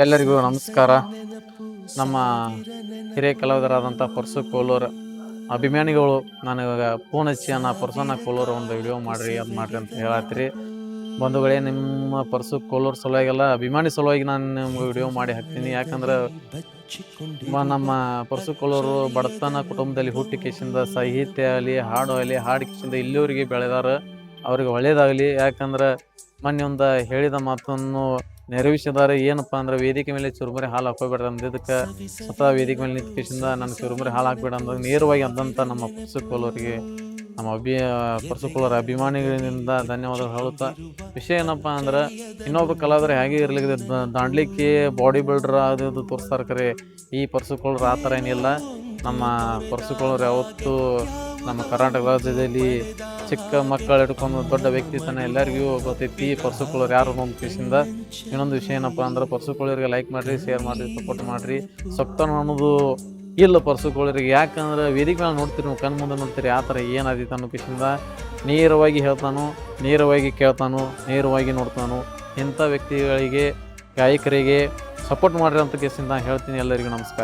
ಎಲ್ಲರಿಗೂ ನಮಸ್ಕಾರ. ನಮ್ಮ ಹಿರಿಯ ಕಲಾವಿದರಾದಂಥ ಪರ್ಸು ಕೋಲೂರ್ ಅಭಿಮಾನಿಗಳು ನನಗೆ ಫೋನ್ ಹಚ್ಚಿ ಪರ್ಸನ್ನ ಕೋಲೂರ್ ಒಂದು ವಿಡಿಯೋ ಮಾಡಿರಿ ಅದು ಮಾಡಿರಿ ಅಂತ ಹೇಳತ್ತೀರಿ. ಬಂಧುಗಳೇ, ನಿಮ್ಮ ಪರ್ಸು ಕೋಲೂರ್ ಸಲುವಾಗೆಲ್ಲ ಅಭಿಮಾನಿ ಸಲುವಾಗಿ ನಾನು ನಿಮ್ಗೆ ವಿಡಿಯೋ ಮಾಡಿ ಹಾಕ್ತೀನಿ. ಯಾಕಂದ್ರೆ ನಮ್ಮ ಪರ್ಸು ಕೋಲೂರು ಬಡತನ ಕುಟುಂಬದಲ್ಲಿ ಹುಟ್ಟಿ ಕಿಶಿಂದ ಸಾಹಿತ್ಯ ಆಗಲಿ, ಹಾಡು ಆಗಲಿ, ಹಾಡಿ ಕಿಶಿಂದ ಇಲ್ಲಿವರೆಗೆ ಬೆಳೆದಾರ. ಅವ್ರಿಗೆ ಒಳ್ಳೇದಾಗಲಿ. ಯಾಕಂದ್ರೆ ಮೊನ್ನೆ ಒಂದು ಹೇಳಿದ ಮಾತನ್ನು ನೆರವೇರಿಸಿದ್ದಾರೆ. ಏನಪ್ಪ ಅಂದ್ರೆ, ವೇದಿಕೆ ಮೇಲೆ ಚುರುಮುರಿ ಹಾಲು ಹಾಕೋಬೇಡ್ರಿ ಅಂದಿದ್ದಕ್ಕೆ ಸ್ವತಃ ವೇದಿಕೆ ಮೇಲೆ ನಿಂತ ಕಿಶಿಂದ ನನ್ನ ಚುರುಮುರಿ ಹಾಲು ಹಾಕ್ಬೇಡ ಅಂದಾಗ ನೇರವಾಗಿ ಅಂದಂಥ ನಮ್ಮ ಪರ್ಸು ಕೋಲೂರಿಗೆ ನಮ್ಮ ಪರ್ಸು ಕೋಲೂರ್ ಅಭಿಮಾನಿಗಳಿಂದ ಧನ್ಯವಾದ ಹೇಳುತ್ತಾ, ವಿಷಯ ಏನಪ್ಪ ಅಂದ್ರೆ, ಇನ್ನೊಬ್ಬ ಕಲಾವಿದರು ಹೇಗೆ ಇರಲಿಕ್ಕೆ ದಾಂಡ್ಲಿಕ್ಕೆ ಬಾಡಿ ಬಿಲ್ಡರ್ ಅದು ಇದು ತೋರಿಸ್ತಾರೆ. ಕರೆ ಈ ಪರ್ಸು ಕೋಲೂರ್ ಆ ಥರ ಏನಿಲ್ಲ. ನಮ್ಮ ಪರ್ಸು ಕೋಲೂರ್ ಯಾವತ್ತೂ ನಮ್ಮ ಕರ್ನಾಟಕ ರಾಜ್ಯದಲ್ಲಿ ಚಿಕ್ಕ ಮಕ್ಕಳು ಹಿಡ್ಕೊಂಡು ದೊಡ್ಡ ವ್ಯಕ್ತಿ ತನ ಎಲ್ಲರಿಗೂ ಗೊತ್ತೈತಿ ಪರ್ಸು ಕೋಲೂರ್ ಯಾರು ಅನ್ನೋ ಕಿಶಿಂದ. ಇನ್ನೊಂದು ವಿಷಯ ಏನಪ್ಪ ಅಂದ್ರೆ, ಪರ್ಸು ಕೋಲೂರಿಗೆ ಲೈಕ್ ಮಾಡಿರಿ, ಶೇರ್ ಮಾಡಿರಿ, ಸಪೋರ್ಟ್ ಮಾಡಿರಿ. ಸೊಕ್ತನ ಅನ್ನೋದು ಇಲ್ಲ ಪರ್ಸು ಕೋಲೂರಿಗೆ. ಯಾಕಂದ್ರೆ ವೇದಿಕೆ ಮೇಲೆ ನೋಡ್ತೀರಿ, ನೀವು ಕಣ್ಣು ಮುಂದೆ ನೋಡ್ತೀರಿ ಆ ಥರ ಏನಾದೀತು ಅನ್ನೋ ಕಿಶಿಂದ ನೇರವಾಗಿ ಹೇಳ್ತಾನು, ನೇರವಾಗಿ ಕೇಳ್ತಾನು, ನೇರವಾಗಿ ನೋಡ್ತಾನು. ಇಂಥ ವ್ಯಕ್ತಿಗಳಿಗೆ, ಗಾಯಕರಿಗೆ ಸಪೋರ್ಟ್ ಮಾಡಿರಿ ಅಂತ ಕಿಶಿಂದ ಹೇಳ್ತೀನಿ. ಎಲ್ಲರಿಗೂ ನಮಸ್ಕಾರ.